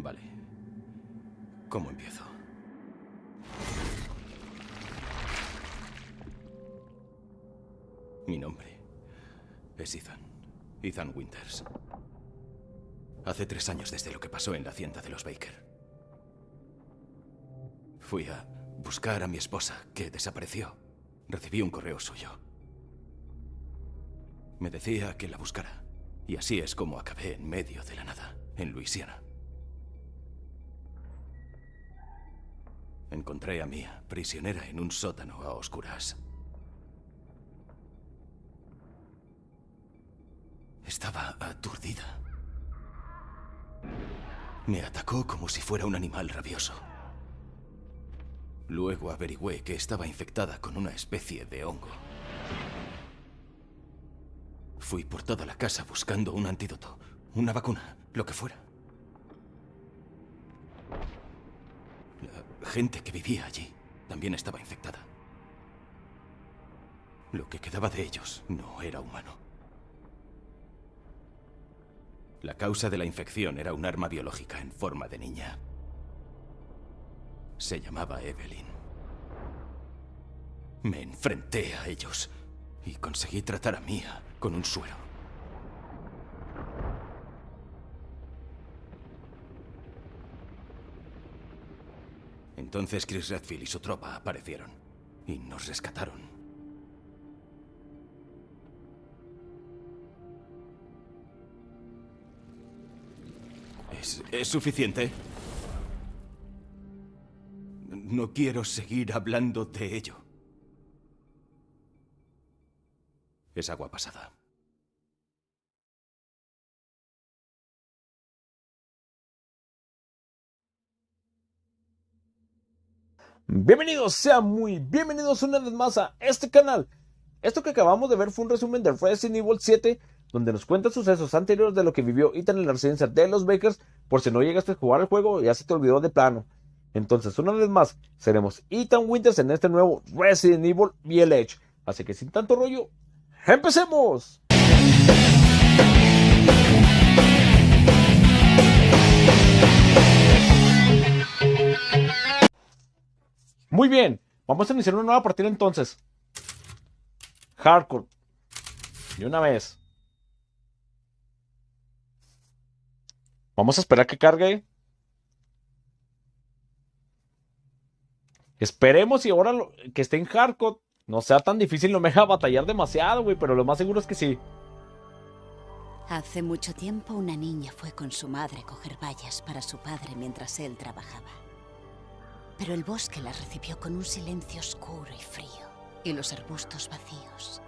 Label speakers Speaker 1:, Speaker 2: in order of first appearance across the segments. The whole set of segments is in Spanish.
Speaker 1: Vale. ¿Cómo empiezo? Mi nombre es Ethan. Ethan Winters. Hace 3 años desde lo que pasó en la hacienda de los Baker. Fui a buscar a mi esposa, que desapareció. Recibí un correo suyo. Me decía que la buscara. Y así es como acabé en medio de la nada, en Luisiana. Encontré a Mia, prisionera en un sótano a oscuras. Estaba aturdida. Me atacó como si fuera un animal rabioso. Luego averigüé que estaba infectada con una especie de hongo. Fui por toda la casa buscando un antídoto, una vacuna, lo que fuera. La gente que vivía allí también estaba infectada. Lo que quedaba de ellos no era humano. La causa de la infección era un arma biológica en forma de niña. Se llamaba Evelyn. Me enfrenté a ellos y conseguí tratar a Mia con un suero. Entonces Chris Redfield y su tropa aparecieron y nos rescataron. ¿Es suficiente? No quiero seguir hablando de ello. Es agua pasada.
Speaker 2: Bienvenidos, sean muy bienvenidos una vez más a este canal. Esto que acabamos de ver fue un resumen de Resident Evil 7, donde nos cuenta sucesos anteriores de lo que vivió Ethan en la residencia de los Bakers, por si no llegaste a jugar el juego y ya se te olvidó de plano. Entonces, una vez más, seremos Ethan Winters en este nuevo Resident Evil Village. Así que sin tanto rollo, ¡empecemos! Muy bien, vamos a iniciar una nueva partida entonces. Hardcore. De una vez. Vamos a esperar que cargue. Esperemos y ahora que esté en Hardcore no sea tan difícil, no me deja batallar demasiado, güey, pero lo más seguro es que sí.
Speaker 3: Hace mucho tiempo una niña fue con su madre a coger bayas para su padre mientras él trabajaba. Pero el bosque las recibió con un silencio oscuro y frío, y los arbustos vacíos.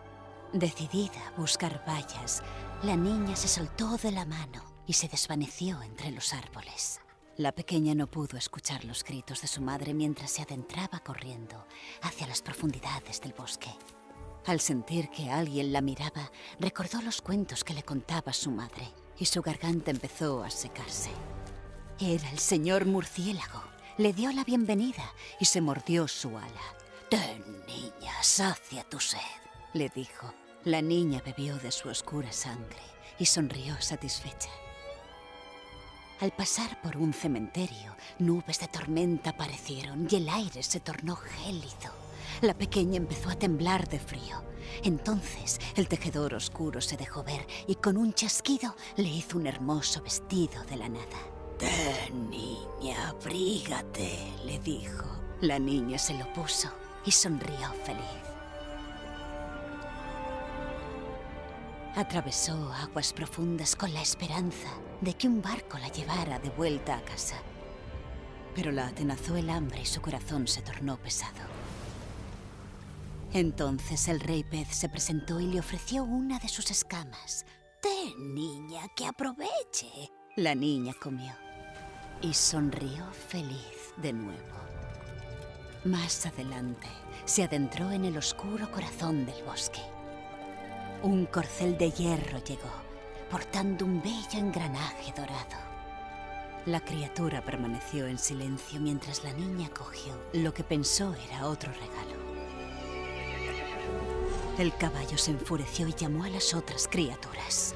Speaker 3: Decidida a buscar bayas, la niña se soltó de la mano y se desvaneció entre los árboles. La pequeña no pudo escuchar los gritos de su madre mientras se adentraba corriendo hacia las profundidades del bosque. Al sentir que alguien la miraba, recordó los cuentos que le contaba su madre, y su garganta empezó a secarse. Era el señor murciélago. Le dio la bienvenida y se mordió su ala. «Ten, niña, sacia tu sed», le dijo. La niña bebió de su oscura sangre y sonrió satisfecha. Al pasar por un cementerio, nubes de tormenta aparecieron y el aire se tornó gélido. La pequeña empezó a temblar de frío. Entonces el tejedor oscuro se dejó ver y con un chasquido le hizo un hermoso vestido de la nada. «Ten, niña, abrígate», le dijo. La niña se lo puso y sonrió feliz. Atravesó aguas profundas con la esperanza de que un barco la llevara de vuelta a casa. Pero la atenazó el hambre y su corazón se tornó pesado. Entonces el rey pez se presentó y le ofreció una de sus escamas. «Ten, niña, que aproveche». La niña comió y sonrió feliz de nuevo. Más adelante, se adentró en el oscuro corazón del bosque. Un corcel de hierro llegó, portando un bello engranaje dorado. La criatura permaneció en silencio mientras la niña cogió lo que pensó era otro regalo. El caballo se enfureció y llamó a las otras criaturas.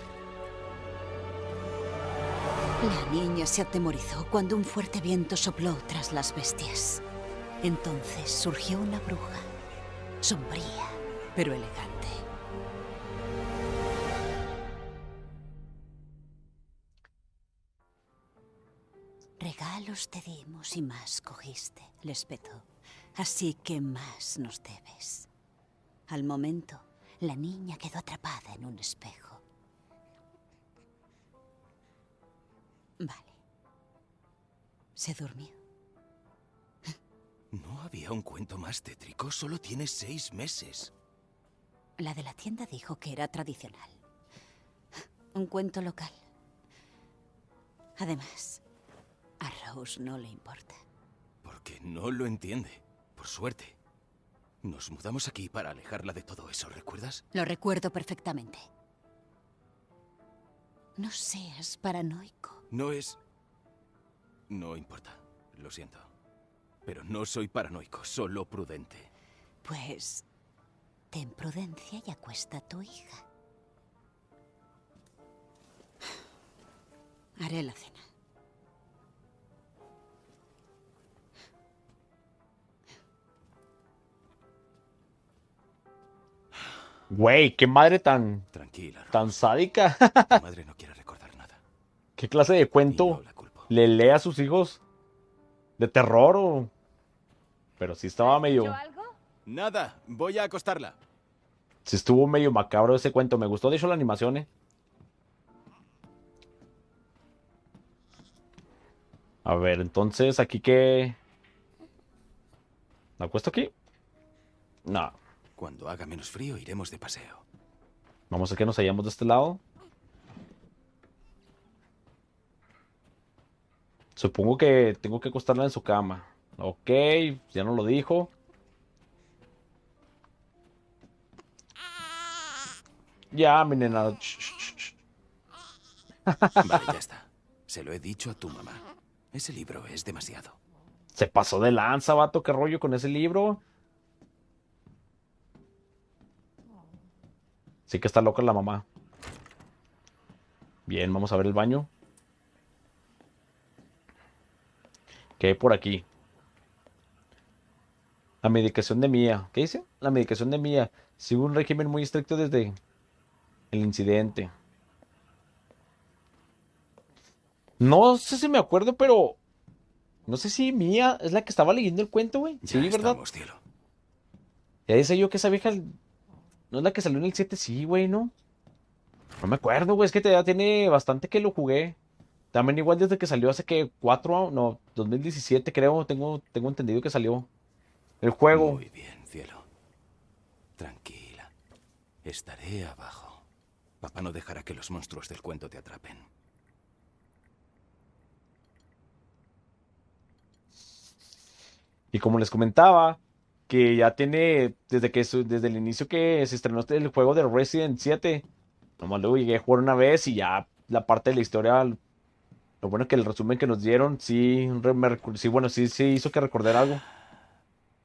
Speaker 3: La niña se atemorizó cuando un fuerte viento sopló tras las bestias. Entonces surgió una bruja, sombría, pero elegante. Regalos te dimos y más cogiste, le espetó. Así que más nos debes. Al momento, la niña quedó atrapada en un espejo. Vale. Se durmió.
Speaker 1: ¿No había un cuento más tétrico? Solo tienes 6 meses.
Speaker 3: La de la tienda dijo que era tradicional. Un cuento local. Además, a Rose no le importa.
Speaker 1: Porque no lo entiende. Por suerte. Nos mudamos aquí para alejarla de todo eso, ¿recuerdas?
Speaker 3: Lo recuerdo perfectamente. No seas paranoico.
Speaker 1: No es... No importa. Lo siento. Pero no soy paranoico, solo prudente.
Speaker 3: Pues... ten prudencia y acuesta a tu hija. Haré la cena.
Speaker 2: Güey, qué madre tan
Speaker 1: Tranquila, Rose.
Speaker 2: tan sádica.
Speaker 1: Tu madre no quiere recordar nada.
Speaker 2: ¿Qué clase de
Speaker 1: Y
Speaker 2: cuento
Speaker 1: no la culpo.
Speaker 2: le lee a sus hijos? ¿De terror o...? Pero sí estaba medio...
Speaker 4: algo?
Speaker 1: Nada, voy a acostarla.
Speaker 2: Sí estuvo medio macabro ese cuento. Me gustó de hecho la animación, ¿eh? A ver, entonces, ¿aquí qué? ¿Me acuesto aquí? No.
Speaker 1: Cuando haga menos frío, iremos de paseo.
Speaker 2: Vamos a que nos hallamos de este lado. Supongo que tengo que acostarla en su cama. Ok, ya no lo dijo. Ya, mi nena.
Speaker 1: Vale, ya está. Se lo he dicho a tu mamá. Ese libro es demasiado.
Speaker 2: Se pasó de lanza, vato. ¿Qué rollo con ese libro? Sí que está loca la mamá. Bien, vamos a ver el baño. ¿Qué hay por aquí? La medicación de Mia. ¿Qué dice? La medicación de Mia. Sigue un régimen muy estricto desde el incidente. No sé si me acuerdo, pero... No sé si Mia es la que estaba leyendo el cuento, güey.
Speaker 1: Ya
Speaker 2: Sí, ¿verdad?
Speaker 1: estamos, cielo.
Speaker 2: Ya dice yo que esa vieja... ¿No es la que salió en el 7? Sí, güey, ¿no? No me acuerdo, güey. Es que ya tiene bastante que lo jugué. También igual desde que salió hace que 4... No, 2017 creo. Tengo entendido que salió el juego.
Speaker 1: Muy bien, cielo. Tranquila. Estaré abajo. Papá no dejará que los monstruos del cuento te atrapen.
Speaker 2: Y como les comentaba, que ya tiene, desde el inicio que se estrenó el juego de Resident 7, nomás luego llegué a jugar una vez y ya la parte de la historia, lo bueno que el resumen que nos dieron, sí, sí, bueno, sí hizo que recordar algo,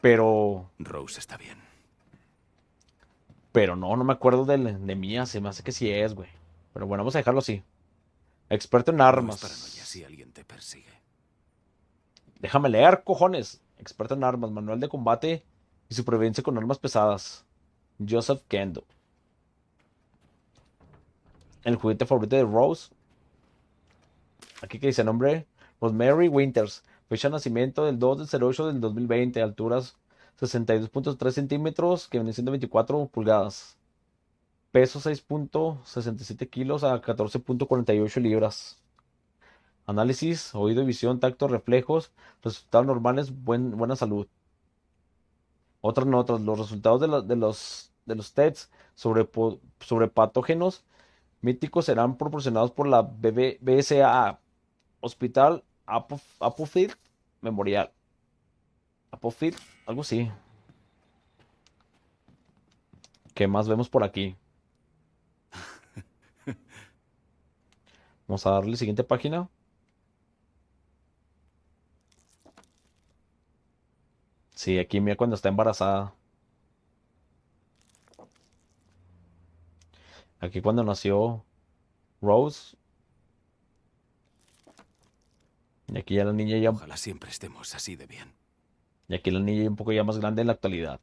Speaker 2: pero,
Speaker 1: Rose está bien.
Speaker 2: pero no me acuerdo de Mía, se me hace que sí es, güey. Pero bueno, vamos a dejarlo así. Experto en
Speaker 1: No es
Speaker 2: armas.
Speaker 1: paranoia si alguien te persigue.
Speaker 2: Déjame leer, cojones. Experto en armas, manual de combate y supervivencia con armas pesadas. Joseph Kendo. El juguete favorito de Rose. Aquí que dice nombre. Rosemary Winters. Fecha de nacimiento del 2/08 del 2020. Alturas 62.3 centímetros, que viene siendo 24 pulgadas. Peso 6.67 kilos a 14.48 libras. Análisis, oído y visión, tacto, reflejos. Resultados normales, buena salud. Otras notas, los resultados de los tests sobre patógenos míticos serán proporcionados por la BSAA, Hospital Applefield Memorial. Applefield, algo así. ¿Qué más vemos por aquí? Vamos a darle siguiente página. Sí, aquí mira cuando está embarazada. Aquí cuando nació Rose. Y aquí ya la niña ya...
Speaker 1: Ojalá siempre estemos así de bien.
Speaker 2: Y aquí la niña ya un poco ya más grande en la actualidad.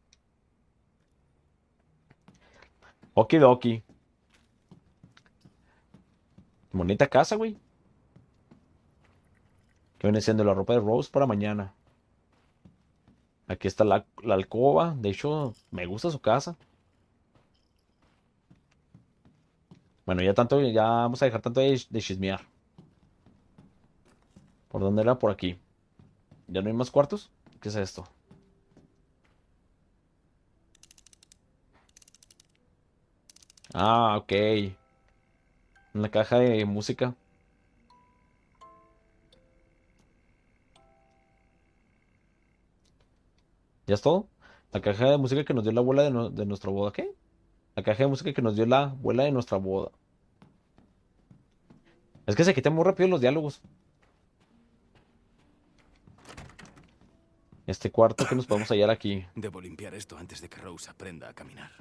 Speaker 2: Okidoki. Bonita casa, güey. Que viene siendo la ropa de Rose para mañana. Aquí está la alcoba. De hecho, me gusta su casa. Bueno, ya vamos a dejar tanto de chismear. ¿Por dónde era? Por aquí. ¿Ya no hay más cuartos? ¿Qué es esto? Ah, ok. Una caja de música. ¿Ya es todo? La caja de música que nos dio la abuela de nuestra boda. ¿Qué? La caja de música que nos dio la abuela de nuestra boda. Es que se quitan muy rápido los diálogos. Este cuarto que nos podemos hallar aquí.
Speaker 1: Debo limpiar esto antes de que Rose aprenda a caminar.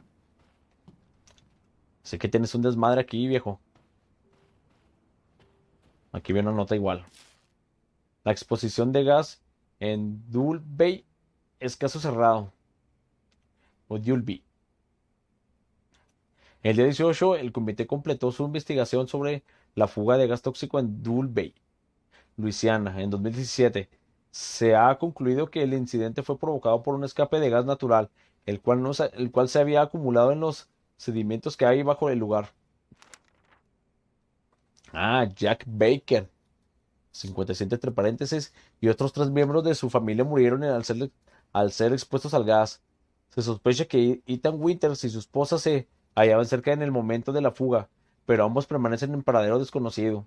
Speaker 2: Sé que tienes un desmadre aquí, viejo. Aquí viene una nota igual. La exposición de gas en Dulby es caso cerrado. O Dulby. El día 18, el comité completó su investigación sobre la fuga de gas tóxico en Dulby, Luisiana, en 2017. Se ha concluido que el incidente fue provocado por un escape de gas natural, el cual se había acumulado en los sedimentos que hay bajo el lugar. Ah, Jack Baker, 57 entre paréntesis, y otros 3 miembros de su familia murieron al ser expuestos al gas. Se sospecha que Ethan Winters y su esposa se hallaban cerca en el momento de la fuga, pero ambos permanecen en paradero desconocido.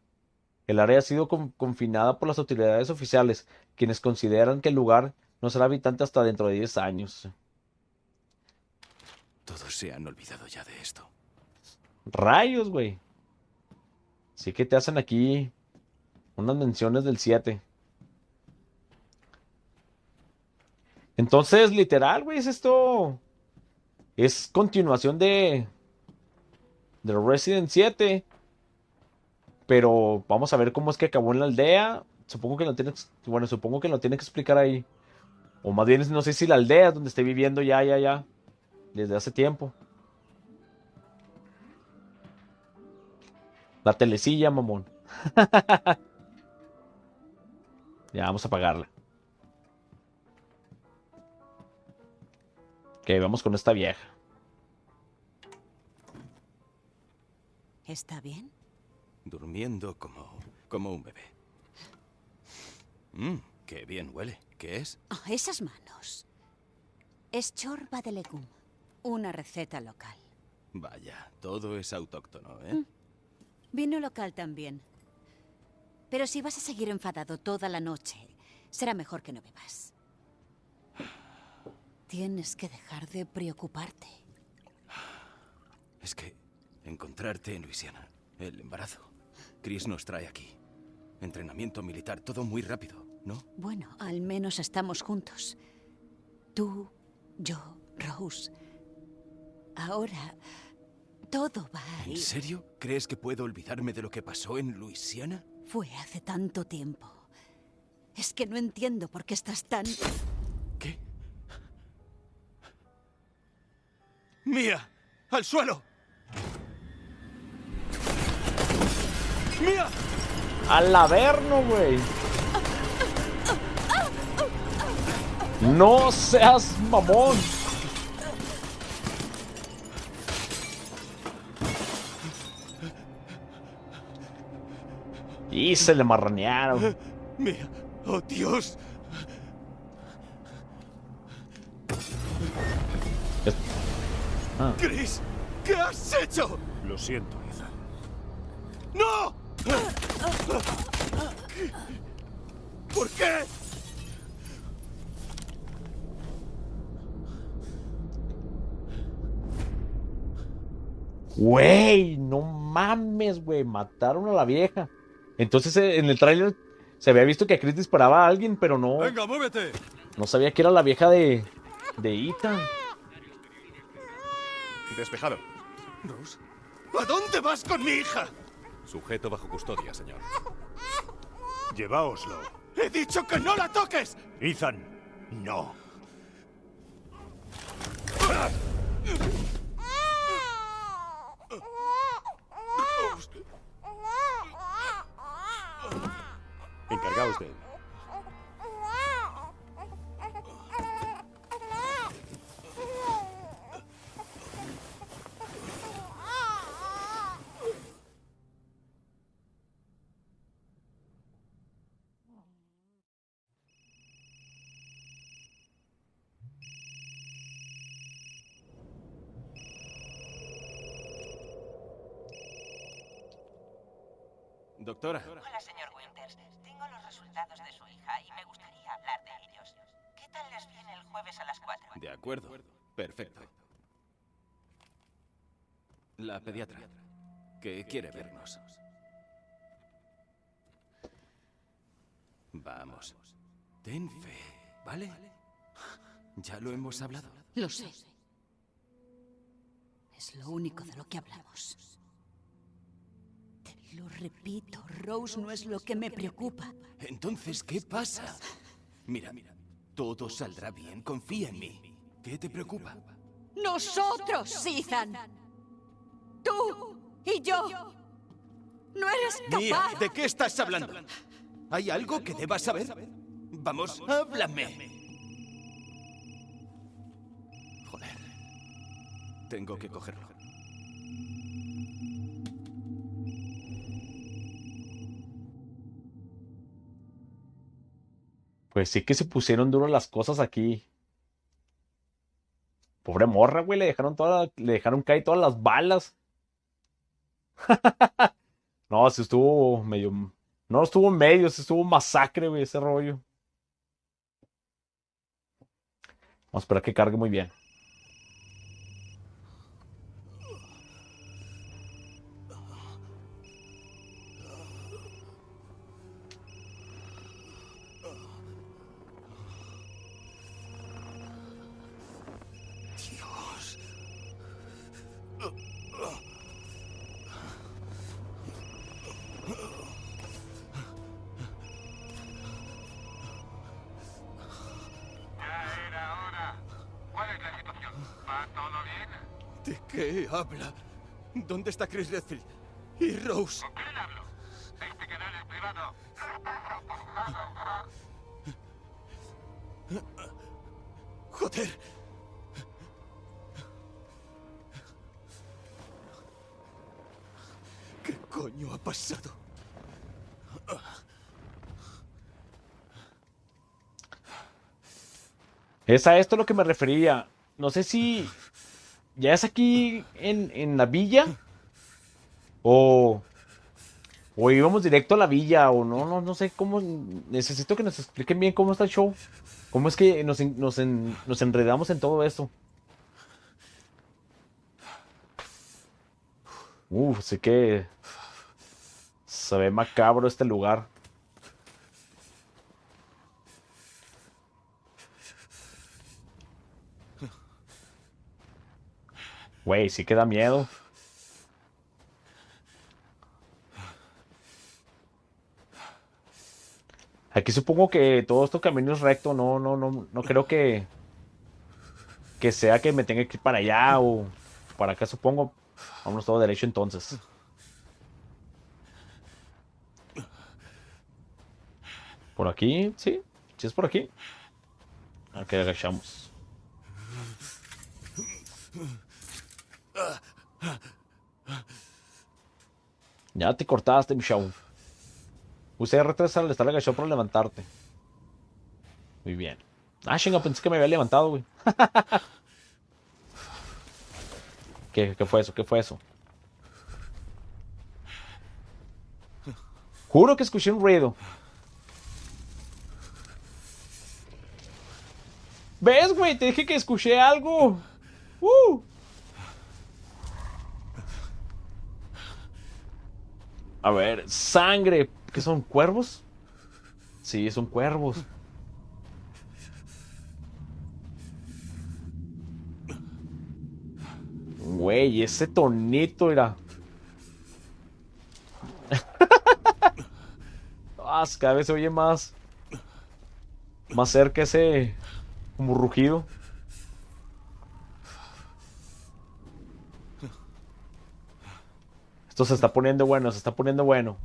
Speaker 2: El área ha sido confinada por las autoridades oficiales, quienes consideran que el lugar no será habitante hasta dentro de 10 años.
Speaker 1: Todos se han olvidado ya de esto.
Speaker 2: Rayos, güey. Sí que te hacen aquí unas menciones del 7. Entonces, literal, güey, es esto. Es continuación de Resident 7. Pero vamos a ver cómo es que acabó en la aldea. Supongo que lo tiene que explicar ahí. O más bien, no sé si la aldea es donde esté viviendo ya. Desde hace tiempo. La telecilla, mamón. Ya, vamos a apagarla. Ok, vamos con esta vieja.
Speaker 3: ¿Está bien?
Speaker 1: Durmiendo como un bebé. Qué bien huele. ¿Qué es?
Speaker 3: Oh, esas manos. Es chorba de legum, una receta local.
Speaker 1: Vaya, todo es autóctono, ¿eh?
Speaker 3: Vino local también. Pero si vas a seguir enfadado toda la noche, será mejor que no bebas. Tienes que dejar de preocuparte.
Speaker 1: Es que encontrarte en Luisiana, el embarazo. Chris nos trae aquí. Entrenamiento militar, todo muy rápido, ¿no?
Speaker 3: Bueno, al menos estamos juntos. Tú, yo, Rose. Ahora, todo va a ir.
Speaker 1: ¿En serio? ¿Crees que puedo olvidarme de lo que pasó en Luisiana?
Speaker 3: Fue hace tanto tiempo. Es que no entiendo por qué estás tan...
Speaker 1: ¿Qué? ¡Mía! ¡Al suelo! ¡Mía!
Speaker 2: ¡Al averno, güey! ¡No seas mamón! Y se le marranearon.
Speaker 1: ¡Mía! ¡Oh, Dios! Chris, ¿qué has hecho?
Speaker 4: Lo siento, Ethan.
Speaker 1: ¡No! ¿Por qué?
Speaker 2: Güey, no mames, güey. Mataron a la vieja. Entonces en el tráiler se había visto que Chris disparaba a alguien, pero no.
Speaker 1: ¡Venga, muévete!
Speaker 2: No sabía que era la vieja de Ethan.
Speaker 4: Despejado.
Speaker 1: Rose, ¿a dónde vas con mi hija?
Speaker 4: Sujeto bajo custodia, señor. Lleváoslo.
Speaker 1: ¡He dicho que no la toques!
Speaker 4: Ethan, no. Encargaos de él.
Speaker 1: Doctora.
Speaker 5: Hola, señor Winters. Tengo los resultados de su hija y me gustaría hablar de ellos. ¿Qué tal les viene el jueves a las 4?
Speaker 1: De acuerdo. Perfecto. La pediatra, que quiere vernos. Vamos. Ten fe, ¿vale? Ya lo hemos hablado.
Speaker 3: Lo sé. Es lo único de lo que hablamos. Te lo repito, Rose no es lo que me preocupa.
Speaker 1: Entonces, ¿qué pasa? Mira, todo saldrá bien. Confía en mí. ¿Qué te preocupa?
Speaker 3: ¡Nosotros, Ethan! ¡Tú y yo! ¡No eres capaz!
Speaker 1: Mía, ¿de qué estás hablando? ¿Hay algo que debas saber? Vamos, háblame. Joder. Tengo que cogerlo.
Speaker 2: Pues sí que se pusieron duras las cosas aquí. Pobre morra, güey, le dejaron caer todas las balas. No, sí estuvo medio... No estuvo medio, sí estuvo masacre, güey, ese rollo. Vamos a esperar que cargue muy bien.
Speaker 1: Dios.
Speaker 6: Ya era hora. ¿Cuál es la situación? ¿Va todo bien?
Speaker 1: ¿De qué habla? ¿Dónde está Chris Redfield? ¿Y Rose?
Speaker 6: ¿Con quién hablo? Este canal es privado.
Speaker 1: ¡Joder! ¿Qué coño ha pasado?
Speaker 2: Es a esto a lo que me refería. No sé si ya es aquí en la villa o íbamos directo a la villa o no sé cómo. Necesito que nos expliquen bien cómo está el show. Cómo es que nos enredamos en todo esto. Sí que se ve macabro este lugar. Güey, sí que da miedo. Aquí supongo que todo este camino es recto. No creo que sea que me tenga que ir para allá o para acá, supongo. Vámonos todo derecho entonces. ¿Por aquí? Sí, sí es por aquí. Ok, agachamos. Ya te cortaste, mi chavo. Usé R3 al estar agachado para levantarte. Muy bien. Ah, chinga, pensé que me había levantado, güey. ¿Qué fue eso? ¿Qué fue eso? Juro que escuché un ruido. ¿Ves, güey? Te dije que escuché algo. A ver, sangre. ¿Qué son? ¿Cuervos? Sí, son cuervos. Güey, ese tonito era. Cada vez se oye más. más cerca ese como rugido. Esto se está poniendo bueno, se está poniendo bueno.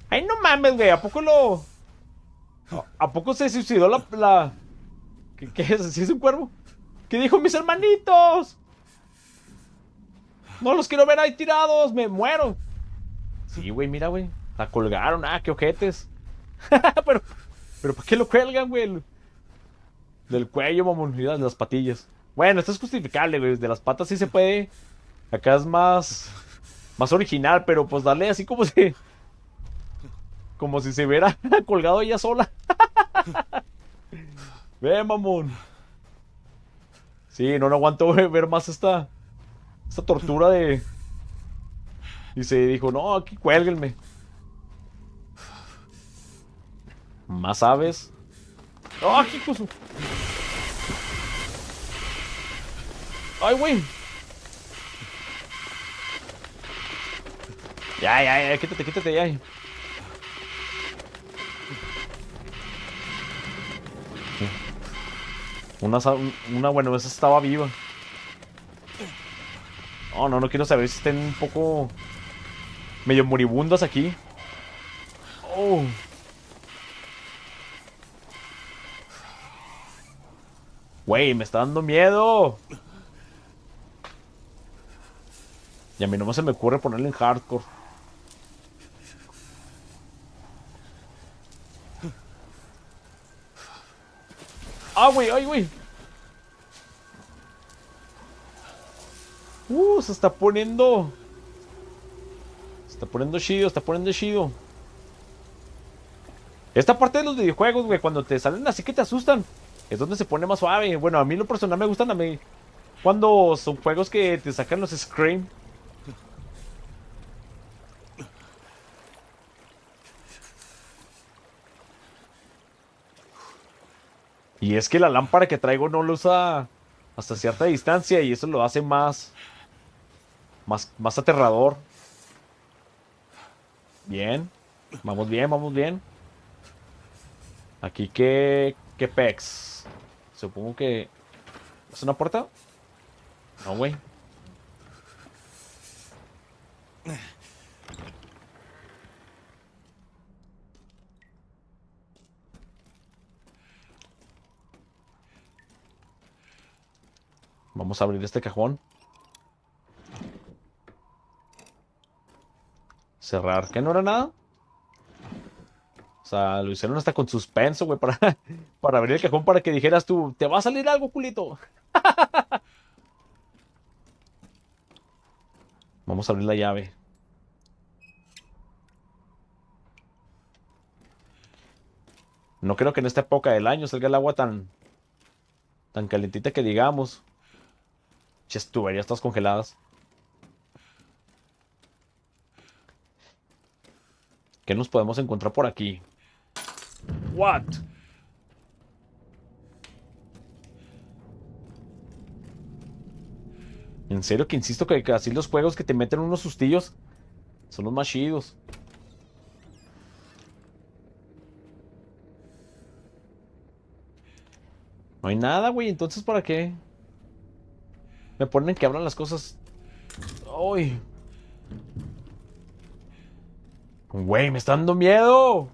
Speaker 2: Ay, no mames, güey. ¿A poco lo... ¿A poco se suicidó la... ¿Qué es? ¿Sí es un cuervo? ¿Qué dijo mis hermanitos? No los quiero ver ahí tirados, me muero. Sí, güey, mira, güey. La colgaron, qué ojetes. pero ¿para qué lo cuelgan, güey? Del cuello, mamón, mira, de las patillas. Bueno, esto es justificable, güey. De las patas sí se puede. Acá es más original, pero pues darle así como si se hubiera colgado ella sola. Ve, mamón. Sí, no aguanto ver más esta tortura de... Y se dijo, no, aquí cuélguenme. Más aves. ¡Oh, qué cosa! ¡Ay, güey! Ya, quítate, ya. Bueno, esa estaba viva. Oh, no quiero saber si estén un poco medio moribundas aquí. Oh. Güey, me está dando miedo. Y a mí no se me ocurre ponerle en hardcore. Güey, ay, güey. Se está poniendo. Se está poniendo chido, está poniendo chido. Esta parte de los videojuegos, güey, cuando te salen así que te asustan, es donde se pone más suave. Bueno, a mí lo personal me gustan a mí. Cuando son juegos que te sacan los Scream. Y es que la lámpara que traigo no lo usa hasta cierta distancia y eso lo hace más aterrador. Bien. Vamos bien, vamos bien. Aquí, ¿qué pex? Supongo que... ¿Es una puerta? No, güey. Vamos a abrir este cajón. Cerrar. ¿Qué no era nada? O sea, lo hicieron hasta con suspenso, güey, para abrir el cajón para que dijeras tú, ¿te va a salir algo, culito? Vamos a abrir la llave. No creo que en esta época del año salga el agua tan calentita que digamos. Ches, tuberías todas congeladas. ¿Qué nos podemos encontrar por aquí? What? En serio que insisto que así los juegos que te meten unos sustillos son los más chidos. No hay nada, güey. Entonces, ¿para qué? Me ponen que abran las cosas. ¡Ay! Güey, me está dando miedo.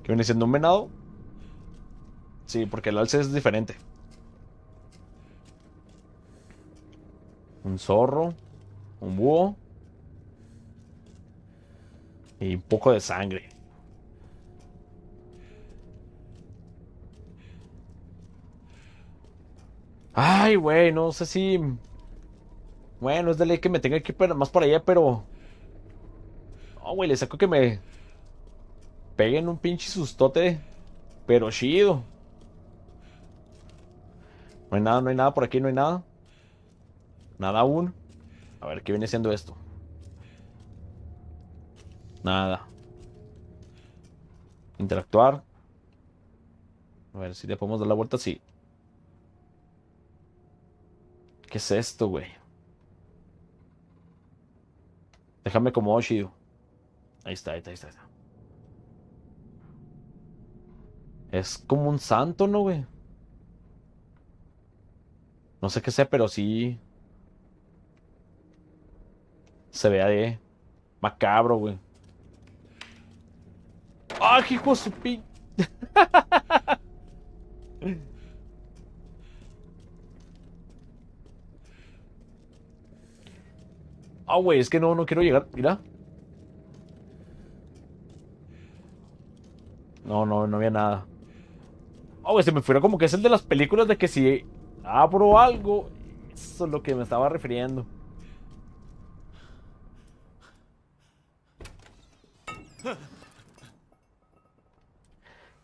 Speaker 2: ¿Qué viene siendo un venado? Sí, porque el alce es diferente. Un zorro. Un búho. Y un poco de sangre. Ay, güey, no sé si... Bueno, es de ley que me tenga que ir más para allá, pero... Oh, güey, le saco que me... Peguen un pinche sustote. Pero chido. No hay nada por aquí, no hay nada. Nada aún. A ver, ¿qué viene siendo esto? Nada. Interactuar. A ver si le podemos dar la vuelta, sí. ¿Qué es esto, güey? Déjame como chido. Ahí está, ahí está, ahí está. Es como un santo, ¿no, güey? No sé qué sea, pero sí se vea de macabro, güey. ¡Ah, qué hijo de su pin! Ah, güey, es que no quiero llegar. Mira. No había nada. Ah, güey, se me fuera como que es el de las películas de que si abro algo. Eso es lo que me estaba refiriendo.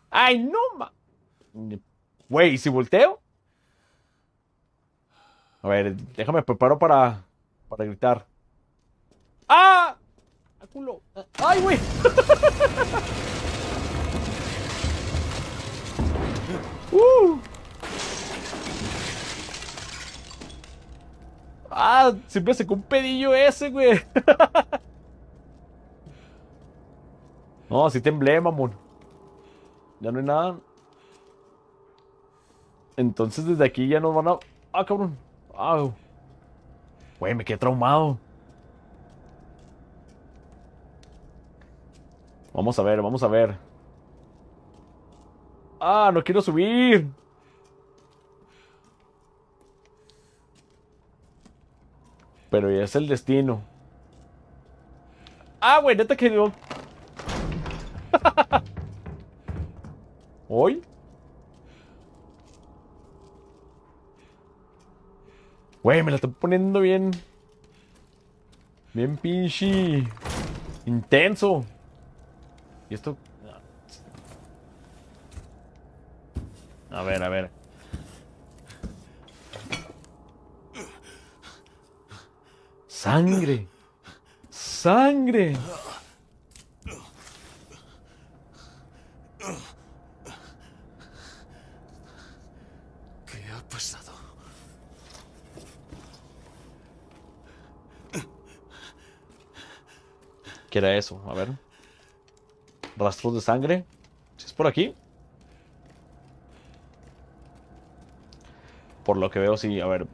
Speaker 2: ¡Ay, no, Güey, ¿y si volteo? A ver, déjame preparo para gritar. ¡Ah! ¡A culo! ¡Ay, güey! ¡Ah! Siempre se un pedillo ese, güey. No, así temblé, mamón. Ya no hay nada. Entonces desde aquí ya nos van a... ¡Ah, cabrón! ¡Ah! Güey, me quedé traumado. Vamos a ver, vamos a ver. ¡Ah, no quiero subir! Pero ya es el destino. ¡Ah, güey! Neta que no. ¿Hoy? Güey, me la estoy poniendo bien. Bien pinche. Intenso. Y esto. A ver, a ver. Sangre. Sangre.
Speaker 1: ¿Qué ha pasado?
Speaker 2: ¿Qué era eso? A ver. Rastros de sangre. ¿Si es por aquí? Por lo que veo, sí. A ver.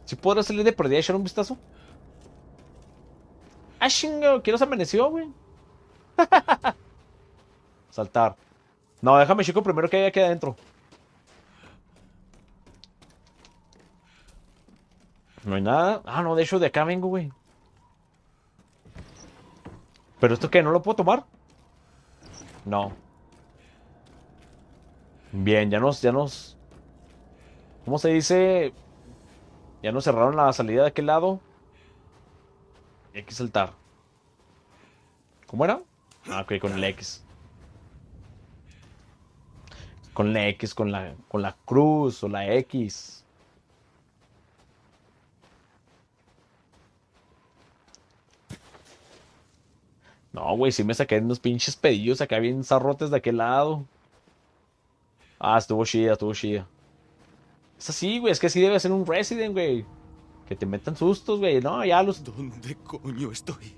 Speaker 2: ¿Si podrás salir de por día y echar un vistazo? ¡Ah, chingo! ¿Quién nos amaneció, güey? Saltar. No, déjame chico primero que hay aquí adentro. No hay nada. Ah, no, de hecho de acá vengo, güey. ¿Pero esto qué? ¿No lo puedo tomar? No. Bien, ya nos... ¿Cómo se dice? Ya nos cerraron la salida de aquel lado. Y hay que saltar. ¿Cómo era? Ah, ok, con el X. Con la X, con la cruz o la X. No, güey, sí me saqué unos pinches pedillos acá bien zarrotes de aquel lado. Ah, estuvo chida, estuvo chida. Es así, güey, es que así debe ser un Resident, güey. Que te metan sustos, güey. No, ya los...
Speaker 1: ¿Dónde coño estoy?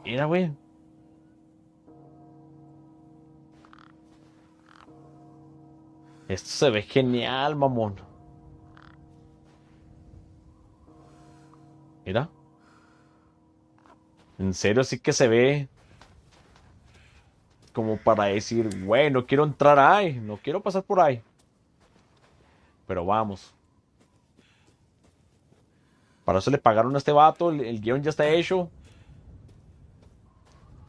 Speaker 2: Mira, güey. Esto se ve genial, mamón. Mira. En serio, sí que se ve como para decir, güey, no quiero entrar ahí, no quiero pasar por ahí. Pero vamos. Para eso le pagaron a este vato, el guión ya está hecho.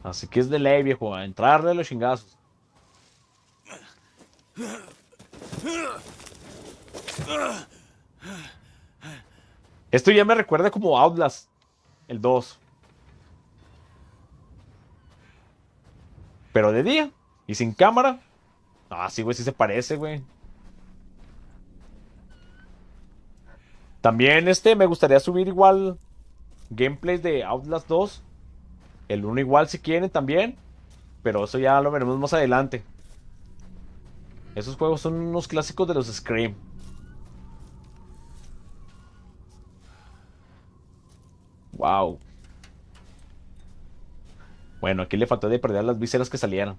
Speaker 2: Así que es de ley, viejo, a entrarle a los chingazos. Esto ya me recuerda como Outlast, el 2. Pero de día y sin cámara. Ah, sí, güey, sí se parece, güey. También me gustaría subir igual gameplays de Outlast 2. El 1 igual si quieren también. Pero eso ya lo veremos más adelante. Esos juegos son unos clásicos de los Scream. Wow. Bueno, aquí le faltó de perder las vísceras que salieron.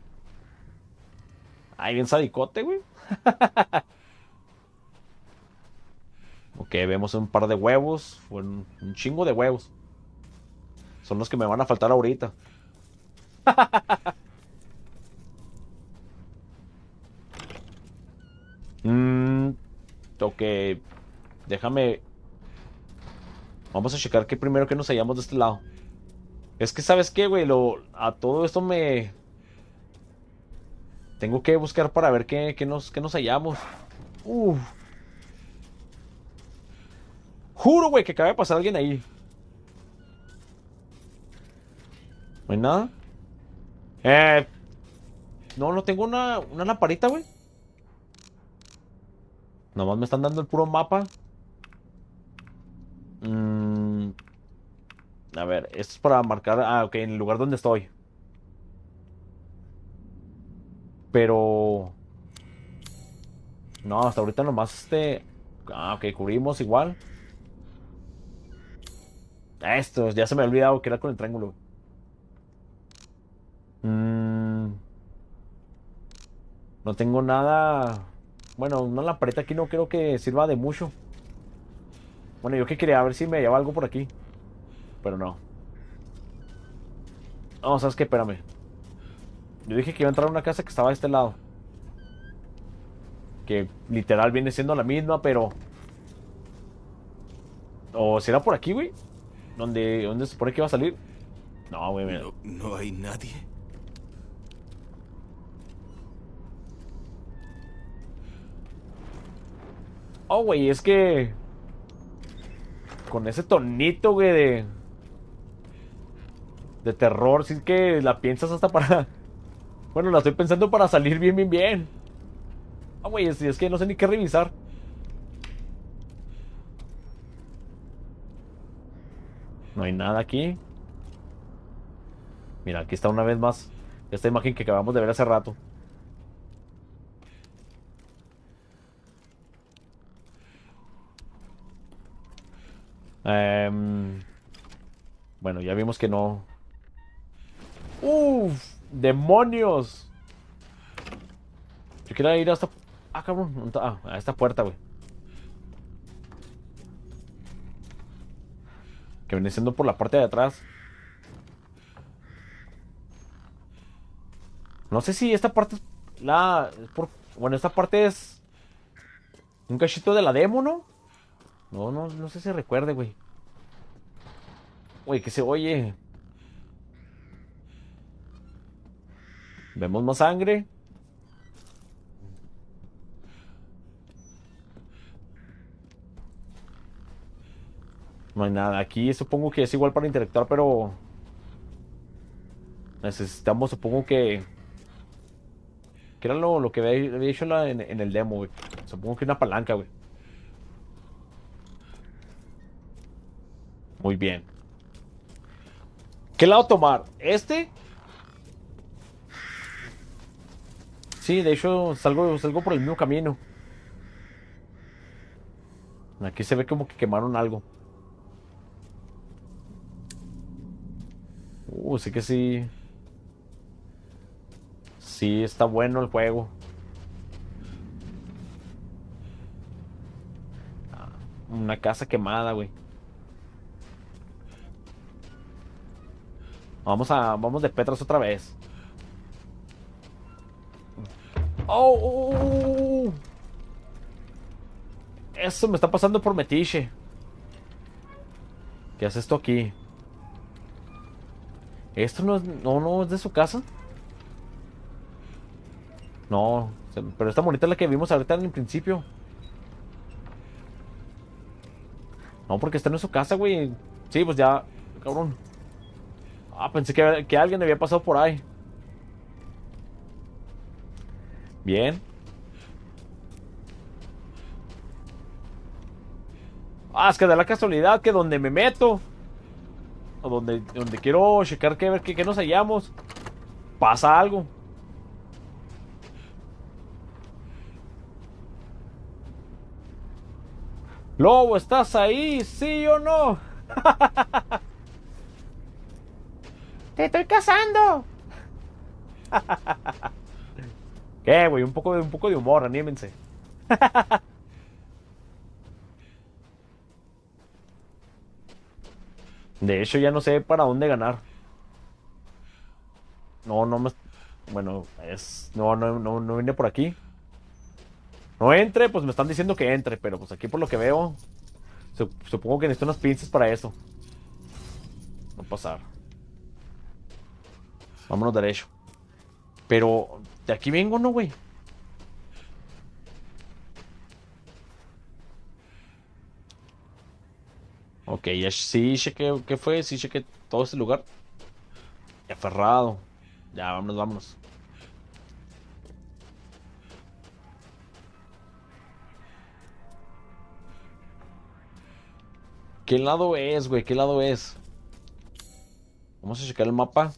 Speaker 2: Ay, bien sadicote, güey. Ok, vemos un par de huevos. Un chingo de huevos. Son los que me van a faltar ahorita. Ok. Déjame. Vamos a checar que primero que nos hallamos de este lado. Es que, ¿sabes qué, güey? A todo esto me... Tengo que buscar para ver qué nos hallamos. Uf. Juro, güey, que acaba de pasar alguien ahí. ¿No hay nada? No tengo una lamparita, güey. Nomás me están dando el puro mapa. A ver, esto es para marcar... Ah, ok, en el lugar donde estoy. Pero... No, hasta ahorita nomás Ah, ok, cubrimos igual. Esto, ya se me había olvidado que era con el triángulo. No tengo nada... Bueno, una lamparita aquí no creo que sirva de mucho. Bueno, yo que quería ver si me llevaba algo por aquí. Pero no. No, ¿sabes qué? Espérame. Yo dije que iba a entrar a una casa que estaba de este lado. Que literal viene siendo la misma, pero... ¿O será por aquí, güey? ¿Dónde se supone que iba a salir? No, güey, mira.
Speaker 1: No hay nadie.
Speaker 2: Oh, güey, es que... Con ese tonito, güey, de terror, sí que la piensas hasta para... Bueno, la estoy pensando para salir bien, bien, bien. Ah, güey, es que no sé ni qué revisar. No hay nada aquí. Mira, aquí está una vez más esta imagen que acabamos de ver hace rato. Bueno, ya vimos que no. ¡Uf! ¡Demonios! Yo quería ir hasta... Ah, cabrón. A esta puerta, güey. Que viene siendo por la parte de atrás. No sé si esta parte es Bueno, esta parte es... Un cachito de la demo, ¿no? No sé si recuerde, güey. Güey, que se oye. Vemos más sangre. No hay nada aquí. Supongo que es igual para interactuar, pero... Necesitamos, supongo que... Que era lo que había hecho en el demo, güey. Supongo que una palanca, güey. Muy bien. ¿Qué lado tomar? ¿Este? Sí, de hecho salgo por el mismo camino. Aquí se ve como que quemaron algo. Sí que sí. Sí, está bueno el juego. Una casa quemada, güey. Vamos de Petras otra vez. ¡Oh! Eso me está pasando por metiche. ¿Qué hace esto aquí? ¿Esto no es de su casa? No, pero esta bonita es la que vimos ahorita en el principio. No, porque esta no es su casa, güey. Sí, pues ya, cabrón. Pensé que alguien había pasado por ahí. Bien. Es que da la casualidad que donde me meto, o donde quiero checar ver qué nos hallamos, pasa algo. Lobo, ¿estás ahí? ¿Sí o no? ¡Te estoy cazando! ¿Qué, güey? Un poco de humor, anímense. De hecho, ya no sé para dónde ganar. No, no me... Bueno, no vine por aquí. No entre, pues me están diciendo que entre, pero pues aquí por lo que veo, supongo que necesito unas pinzas para eso. No pasar. Vámonos derecho. Pero, ¿de aquí vengo no, güey? Ok, ya sí chequé, ¿qué fue? Sí chequé todo este lugar. Ya aferrado. Ya, vámonos, vámonos. ¿Qué lado es, güey? ¿Qué lado es? Vamos a checar el mapa.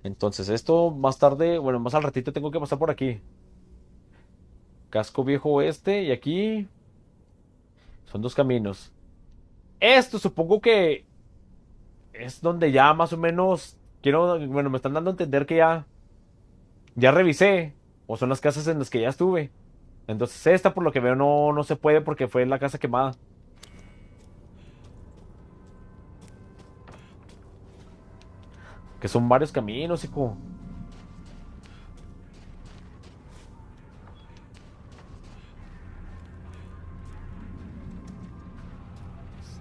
Speaker 2: Entonces, esto más tarde, bueno, más al ratito tengo que pasar por aquí. Casco Viejo Oeste y aquí son dos caminos. Esto supongo que es donde ya más o menos quiero, bueno, me están dando a entender que ya revisé o son las casas en las que ya estuve. Entonces, esta por lo que veo no se puede porque fue la casa quemada. Que son varios caminos, hijo.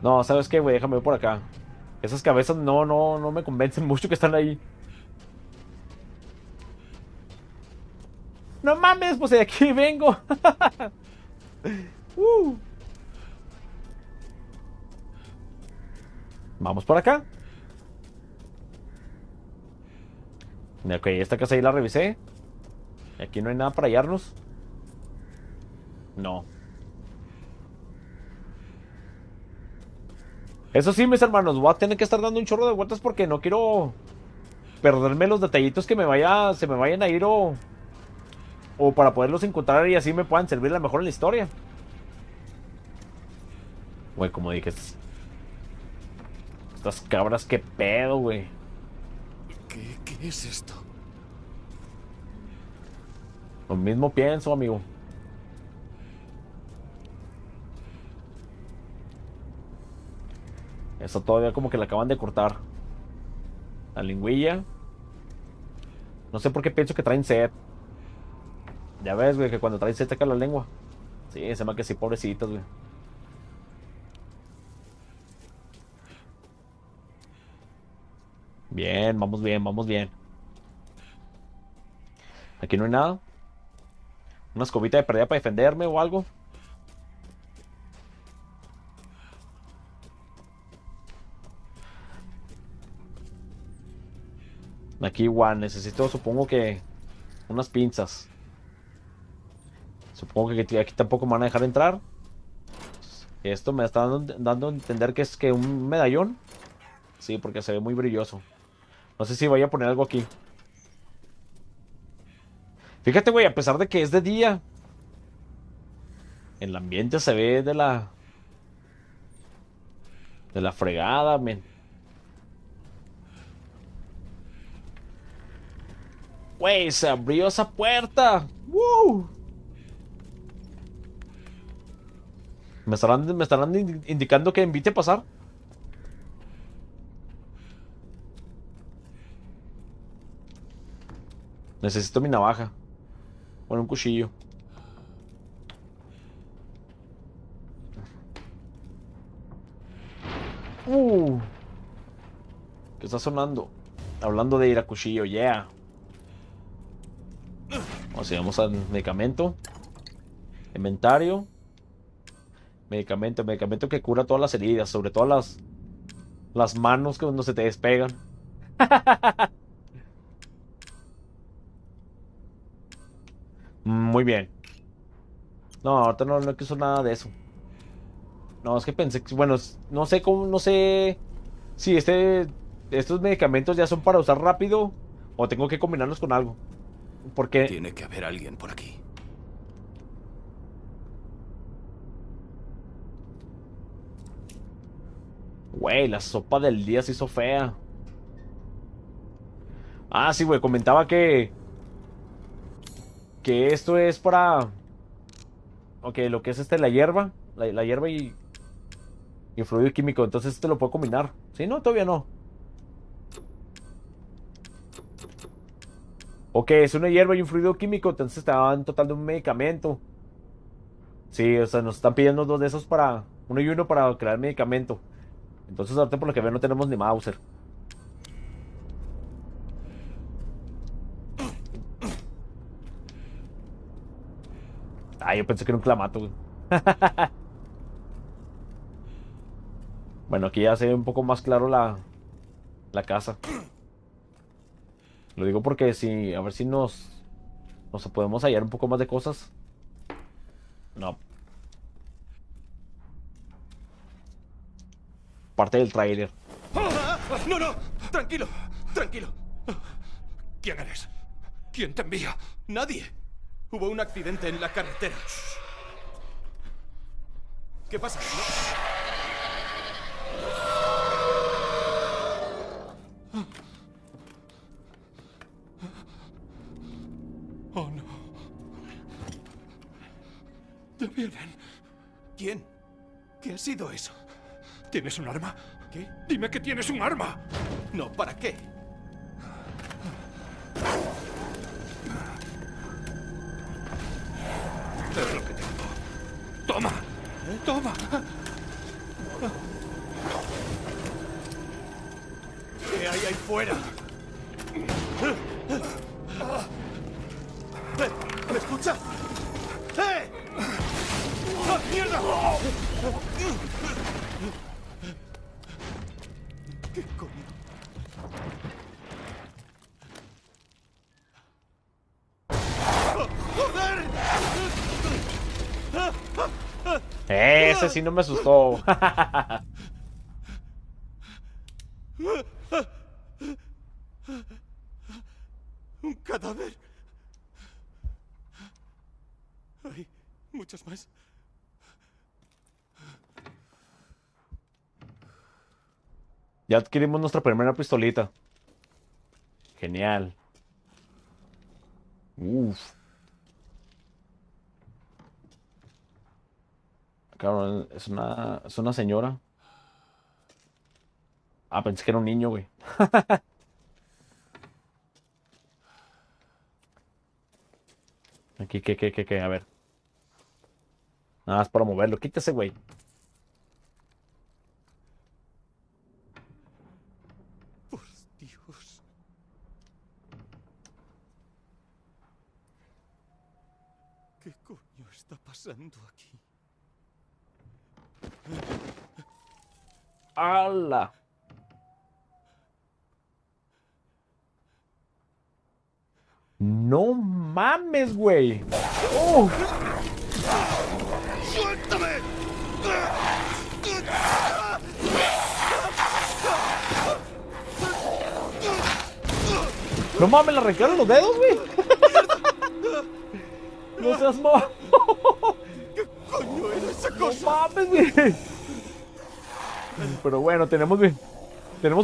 Speaker 2: No, ¿sabes qué, güey? Déjame ver por acá. Esas cabezas no me convencen mucho que están ahí. No mames, pues de aquí vengo. Uh. Vamos por acá. Ok, esta casa ahí la revisé. Aquí no hay nada para hallarnos. No. Eso sí, mis hermanos, voy a tener que estar dando un chorro de vueltas porque no quiero perderme los detallitos que se me vayan a ir o para poderlos encontrar y así me puedan servir la mejor en la historia. Güey, como dije, estas cabras, qué pedo, güey.
Speaker 4: ¿Qué es esto?
Speaker 2: Lo mismo pienso, amigo. Eso todavía como que la acaban de cortar. La lingüilla. No sé por qué pienso que traen sed. Ya ves, güey, que cuando traen sed saca la lengua. Sí, se me que sí, pobrecitas, güey. Bien, vamos bien, vamos bien. Aquí no hay nada. Una escobita de pérdida para defenderme o algo. Aquí igual, necesito, supongo que unas pinzas. Supongo que aquí tampoco me van a dejar entrar. Esto me está dando a entender que es que un medallón. Sí, porque se ve muy brilloso. No sé si voy a poner algo aquí. Fíjate, güey, a pesar de que es de día, el ambiente se ve de la fregada, men. Güey, se abrió esa puerta. ¡Woo! Me estarán indicando que invite a pasar. Necesito mi navaja. Bueno, un cuchillo. ¿Qué está sonando? Hablando de ir a cuchillo, yeah. O sea, vamos al medicamento. Inventario. Medicamento que cura todas las heridas, sobre todo las manos que cuando se te despegan. Muy bien. No, ahorita no quiso nada de eso. No, es que pensé que, bueno, no sé cómo, no sé si estos medicamentos ya son para usar rápido o tengo que combinarlos con algo. Porque
Speaker 1: Tiene que haber alguien por aquí.
Speaker 2: Güey, la sopa del día se hizo fea. Ah, sí, güey, comentaba que esto es para... Ok, lo que es la hierba. La hierba y fluido químico. Entonces este lo puedo combinar. Sí, no, todavía no. Ok, es una hierba y un fluido químico. Entonces está en total de un medicamento. Sí, o sea, nos están pidiendo dos de esos para... Uno y uno para crear medicamento. Entonces ahorita por lo que veo no tenemos ni Mauser. Ah, yo pensé que era un clamato, güey. Bueno, aquí ya se ve un poco más claro la casa. Lo digo porque si, a ver si nos podemos hallar un poco más de cosas. No. Parte del tráiler.
Speaker 4: ¡No, no! Tranquilo, tranquilo. ¿Quién eres? ¿Quién te envía?
Speaker 1: Nadie. Hubo un accidente en la carretera. ¿Qué pasa?
Speaker 4: Oh, no. Te vienen.
Speaker 1: ¿Quién? ¿Qué ha sido eso?
Speaker 4: ¿Tienes un arma?
Speaker 1: ¿Qué?
Speaker 4: Dime que tienes un arma.
Speaker 1: No, ¿para qué?
Speaker 4: Es lo que tengo. Toma. Toma.
Speaker 1: ¿Qué hay ahí fuera? ¿Me escucha? ¡Eh! ¡Ah, mierda! ¿Qué coño? ¡Joder!
Speaker 2: Ese sí no me asustó.
Speaker 1: ¡Un cadáver! Hay muchos más.
Speaker 2: Ya adquirimos nuestra primera pistolita. Genial. Uf. Cabrón, es una señora. Ah, pensé que era un niño, güey. Aquí, ¿qué? A ver. Nada más para moverlo. Quítese, güey.
Speaker 1: Por Dios. ¿Qué coño está pasando aquí?
Speaker 2: ¡Hala! No mames, güey. ¡Oh!
Speaker 1: ¡Suéltame!
Speaker 2: No mames, le arrancaron los dedos, güey. No seas mamón.
Speaker 1: ¿Qué coño era esa
Speaker 2: No
Speaker 1: cosa?
Speaker 2: mames, güey. Pero bueno, tenemos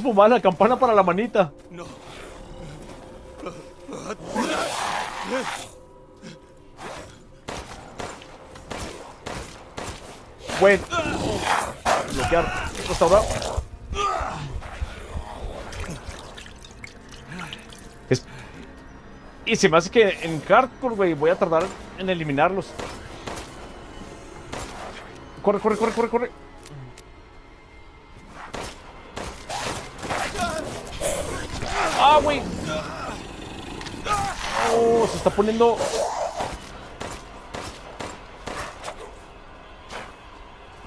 Speaker 2: fumada la campana para la manita.
Speaker 1: No.
Speaker 2: Güey. Bloquear. Restaurar. Y se me hace que en hardcore, güey, voy a tardar en eliminarlos. Corre. ¡Ah, güey! Oh, se está poniendo...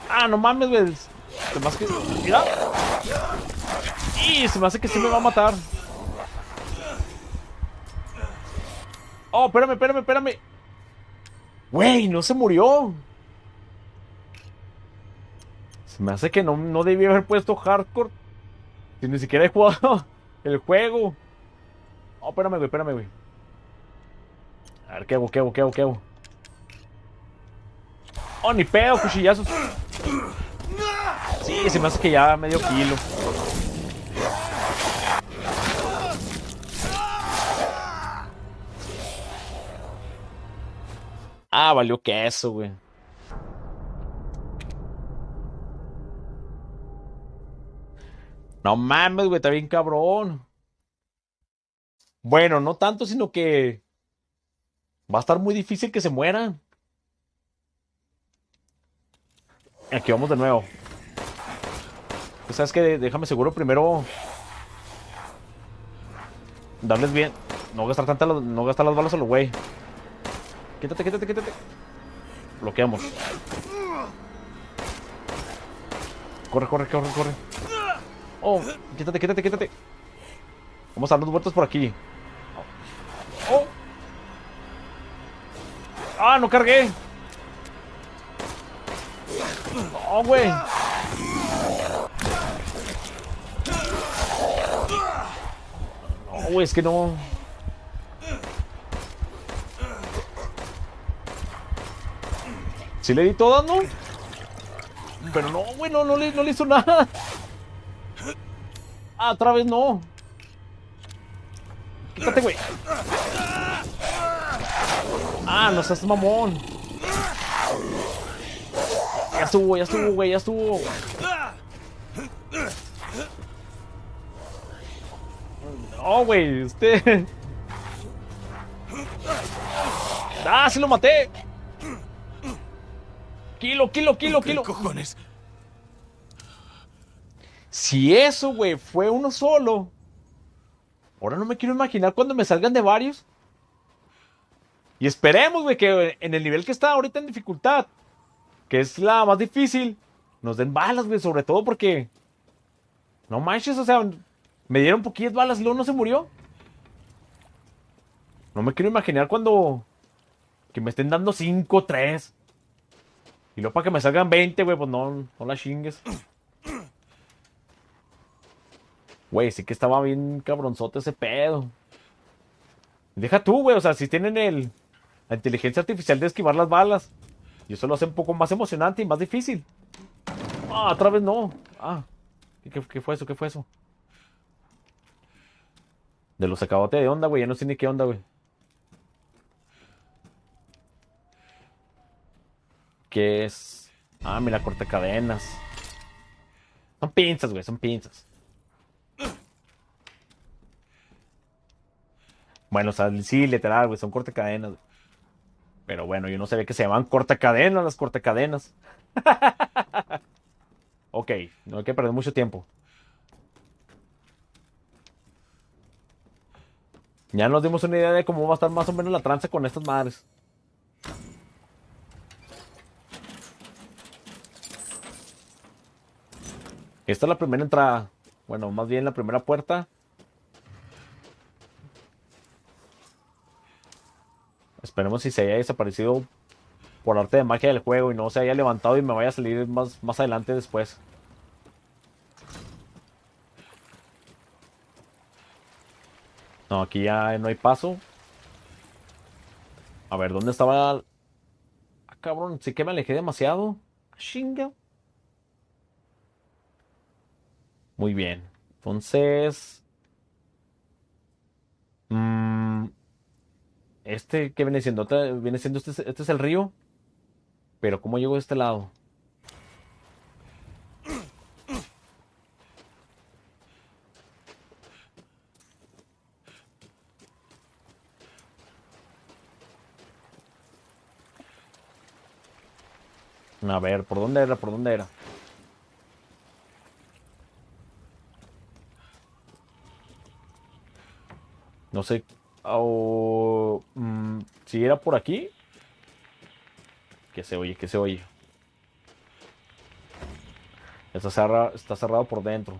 Speaker 2: Ah, no mames, güey. Se me hace que... Mira. Y se me hace que sí me va a matar. Oh, espérame. Güey, no se murió. Se me hace que no debí haber puesto hardcore. Si ni siquiera he jugado el juego. Oh, espérame, güey. A ver, ¿qué hago? Oh, ni pedo, cuchillazos. Sí, se me hace que ya medio kilo. Ah, valió queso, güey. No mames, güey, está bien cabrón. Bueno, no tanto, sino que va a estar muy difícil que se mueran. Aquí vamos de nuevo. Pues, ¿sabes qué? Déjame seguro primero darles bien. No gastar no gastar las balas a los güey. Quítate, quítate, quítate. Bloqueamos. Corre, corre, corre, corre. Oh, quítate, quítate, quítate. Vamos a dar unos vueltas por aquí. Oh. Ah, no cargué. Oh, güey. No, güey, es que no. Sí le di todas, ¿no? Pero no, güey, no le hizo nada. Ah, otra vez no. Quítate, güey. Ah, no seas mamón. Ya estuvo, güey, ya estuvo. No, güey, Ah, sí lo maté. Kilo.
Speaker 1: ¿Qué cojones?
Speaker 2: Si eso, güey, fue uno solo. Ahora no me quiero imaginar cuando me salgan de varios. Y esperemos, güey, que en el nivel que está ahorita en dificultad, que es la más difícil, nos den balas, güey, sobre todo porque... No manches, o sea, me dieron poquillas balas y luego no se murió. No me quiero imaginar cuando... Que me estén dando 5, 3. Y luego para que me salgan 20, güey, pues no la chingues. Güey, sí que estaba bien cabronzote ese pedo. Deja tú, güey, o sea, si tienen la inteligencia artificial de esquivar las balas. Y eso lo hace un poco más emocionante y más difícil. Ah, otra vez no. Ah, ¿qué fue eso? ¿Qué fue eso? De los sacabotes de onda, güey, ya no sé ni qué onda, güey. ¿Qué es? Ah, mira, cortacadenas. Son pinzas, güey, son pinzas. Bueno, o sea, sí, literal, güey, son cortacadenas. Pero bueno, yo no sabía que se llaman cortacadenas las cortacadenas. Ok, no hay que perder mucho tiempo. Ya nos dimos una idea de cómo va a estar más o menos la tranza con estas madres. Esta es la primera entrada. Bueno, más bien la primera puerta. Esperemos si se haya desaparecido por arte de magia del juego y no se haya levantado y me vaya a salir más adelante después. No, aquí ya no hay paso. A ver, ¿dónde estaba? Ah, cabrón, sí que me alejé demasiado. Chinga. Muy bien. Entonces... ¿qué viene siendo? Viene siendo este es el río. Pero ¿cómo llego de este lado? A ver, ¿por dónde era? ¿Por dónde era? No sé. Si era por aquí. ¿Qué se oye? ¿Qué se oye? Está cerrado por dentro.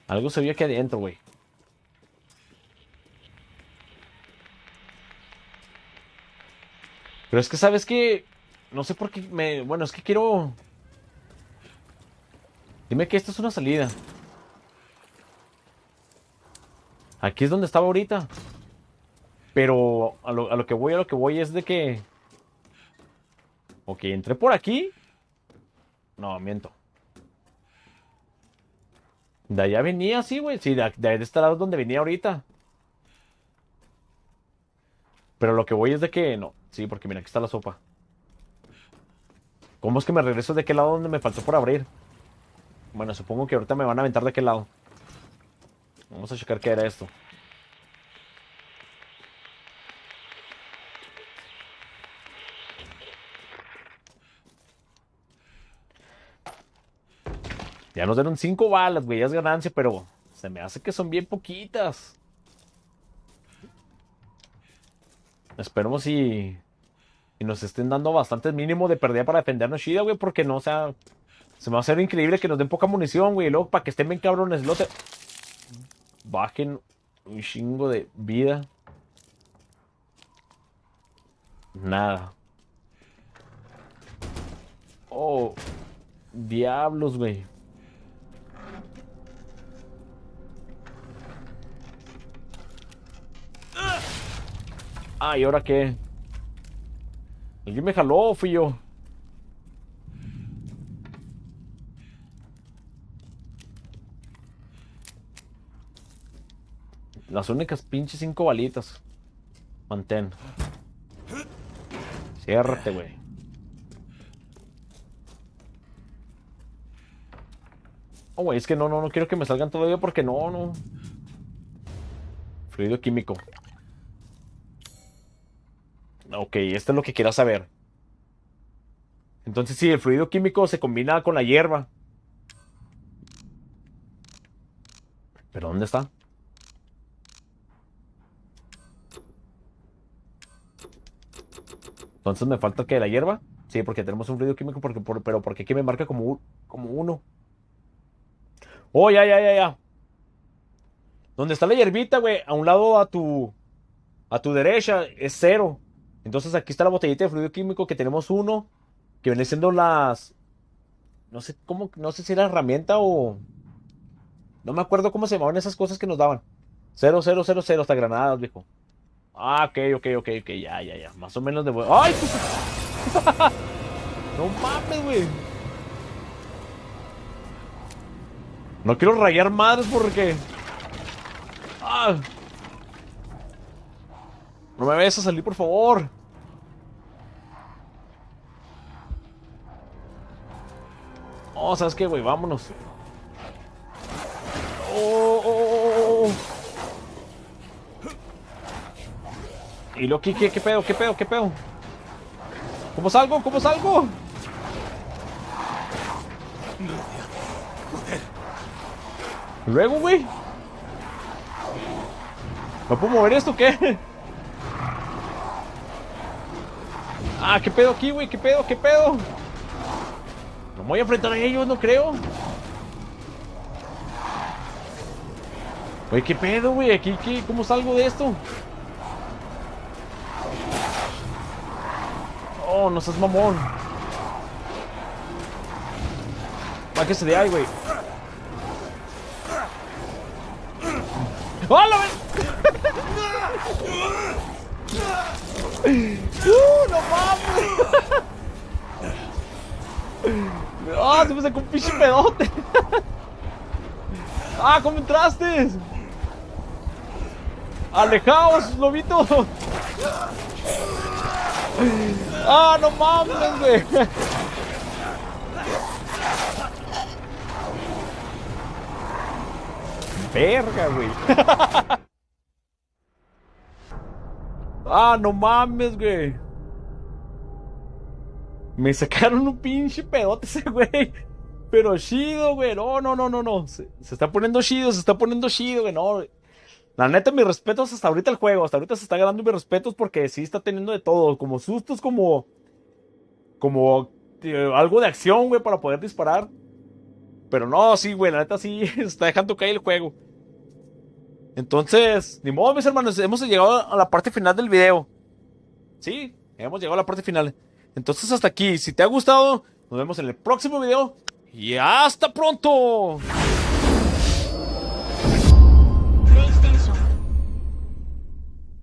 Speaker 2: Algo se vio aquí adentro, güey. Pero es que, ¿sabes qué? No sé por qué Bueno, es que quiero... Dime que esta es una salida. Aquí es donde estaba ahorita. Pero a lo que voy es de que... Ok, entré por aquí. No, miento. De allá venía, sí, güey. Sí, de este lado es donde venía ahorita. Pero lo que voy es de que... No, sí, porque mira, aquí está la sopa. ¿Cómo es que me regreso de aquel lado donde me faltó por abrir? Bueno, supongo que ahorita me van a aventar de aquel lado. Vamos a checar qué era esto. Ya nos dieron 5 balas, güey. Ya es ganancia, pero se me hace que son bien poquitas. Esperemos y nos estén dando bastante mínimo de pérdida para defendernos chida, güey. Porque no, o sea, se me va a hacer increíble que nos den poca munición, güey. Y luego, para que estén bien cabrones, bajen un chingo de vida. Nada. Oh, diablos, güey. Ah, ¿y ahora qué? ¿Alguien me jaló o fui yo? Las únicas pinches 5 balitas. Mantén. Ciérrate, güey. Oh, güey, es que no quiero que me salgan todavía porque no. Fluido químico. Ok, esto es lo que quiero saber. Entonces sí, el fluido químico se combina con la hierba. ¿Pero dónde está? Entonces me falta que la hierba. Sí, porque tenemos un fluido químico, pero porque aquí me marca como uno. Oh, ya. Donde está la hierbita, güey, a un lado a tu derecha es 0. Entonces aquí está la botellita de fluido químico que tenemos 1, que viene siendo las... No sé cómo, no sé si era herramienta o... No me acuerdo cómo se llamaban esas cosas que nos daban. 0, 0, 0, 0, hasta granadas, viejo. Ah, ok, ya. Más o menos de... ¡Ay! No mames, güey. No quiero rayar madres porque... Ah. No me vayas a salir, por favor. Oh, ¿sabes qué, güey? Vámonos. Oh. ¿Y lo que qué pedo? ¿Cómo salgo? Luego, güey. ¿No puedo mover esto o qué? Ah, ¿qué pedo aquí, güey? ¿Qué pedo? No me voy a enfrentar a ellos, no creo. Güey, ¿qué pedo, güey? Aquí, ¿cómo salgo de esto? Oh, no seas mamón. Bájese de ahí, güey. ¡Oh, la vez! ¡No mames! ¡Ah, se me sacó un pinche pedote! ¡Ah, cómo entraste! ¡Alejaos, lobito! ¡Ah, no mames, güey! ¡Verga, güey! ¡Ah, no mames, güey! Me sacaron un pinche pedote ese güey. Pero chido, güey. No. Se está poniendo chido, güey. No. La neta, mis respetos hasta ahorita el juego. Hasta ahorita se está ganando mis respetos porque sí está teniendo de todo. Como sustos, como algo de acción, güey, para poder disparar. Pero no, sí, güey. La neta sí está dejando caer el juego. Entonces, ni modo, mis hermanos. Hemos llegado a la parte final del video. Sí, hemos llegado a la parte final. Entonces hasta aquí, si te ha gustado, nos vemos en el próximo video y hasta pronto.